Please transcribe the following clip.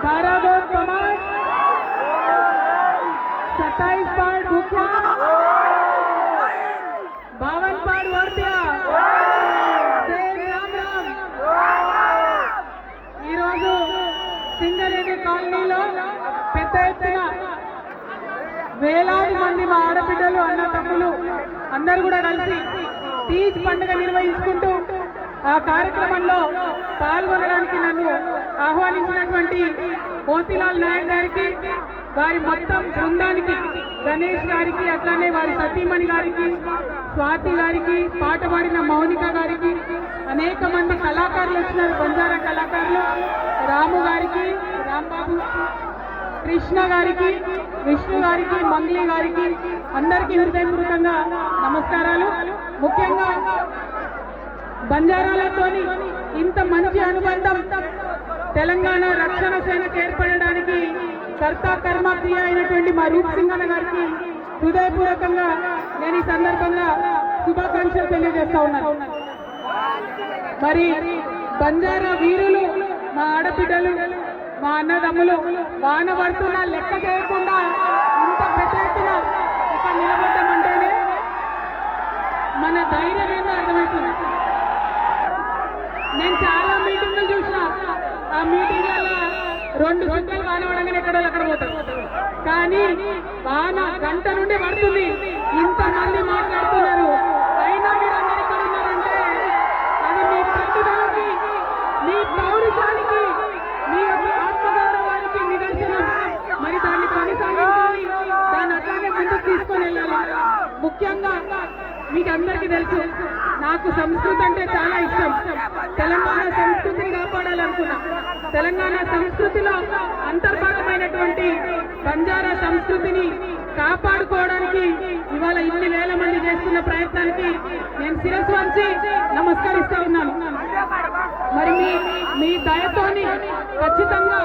कारागोर command 27 part मुखिया 52 part Vartiya Ram Ram Singareni కాలనీలో పెద్ద ఎత్తున వేలాది మంది మా ఆడబిడ్డలు అన్న తమ్ములు అందరూ కూడా కలిసి తీజ్ పండుగ నిర్వహించుకుంటూ ఆ కార్యక్రమంలో పాల్గొనడానికి నన్ను ఆహ్వానించినటువంటి మోతీలాల్ నాయక్ గారికి వారి మొత్తం బృందానికి గణేష్ గారికి అట్లానే వారి సతీమణి గారికి స్వాతి గారికి పాట పాడిన మౌనిక గారికి అనేక మంది కళాకారులు వచ్చినారు బంజారా కళాకారులు రాము గారికి రాంబాబు కృష్ణ గారికి విష్ణు గారికి మంగ్లీ గారికి అందరికీ హృదయపూర్వకంగా నమస్కారాలు ముఖ్యంగా బంజారాలతోని ఇంత మంచి అనుబంధం తెలంగాణ రక్షణ సేనకు ఏర్పడడానికి కర్త కర్మ క్రియ అయినటువంటి మా రూప్ సింగ్ అన్న గారికి హృదయపూర్వకంగా నేను ఈ సందర్భంగా శుభాకాంక్షలు తెలియజేస్తా ఉన్నాను మరి బంజారా వీరులు మా ఆడబిడ్డలు మా అన్నదమ్ములు వాన పడుతున్నా లెక్క చేయకుండా ఇంత పెద్ద ఎత్తున ఇక్కడ నిలబడ్డామంటేనే మన ధైర్యం ఏందో అర్థమవుతుంది నేను చాలా మీటింగ్లు చూసిన ఆ మీటింగ్లలో 2 గంటలు వాన పడగానే ఎక్కడో అక్కడ పోతారు కానీ వాన గంట నుండి పడుతుంది ఇంతమంది మాట్లాడుతున్నారు అయినా మీరు అందరు ఇక్కడ ఉన్నారంటే అది మీ పట్టుదలకి మీ పౌరుషానికి మీ యొక్క ఆత్మగౌరవానికి నిదర్శనం మరి దాన్ని కొనసాగించాలి దాన్ని అట్లానే ముందుకు తీసుకొని వెళ్ళాలి ముఖ్యంగా మీకు అందరికీ తెలుసు నాకు సంస్కృతి అంటే చాలా ఇష్టం తెలంగాణ సంస్కృతిని కాపాడాలనుకున్నా తెలంగాణ సంస్కృతిలో అంతర్భాగమైనటువంటి బంజారా సంస్కృతిని కాపాడుకోవడానికి ఇవాళ ఇన్ని వేల మంది చేస్తున్న ప్రయత్నానికి నేను శిరస్సు వంచి నమస్కరిస్తా ఉన్నాను మరి మీ దయతోని ఖచ్చితంగా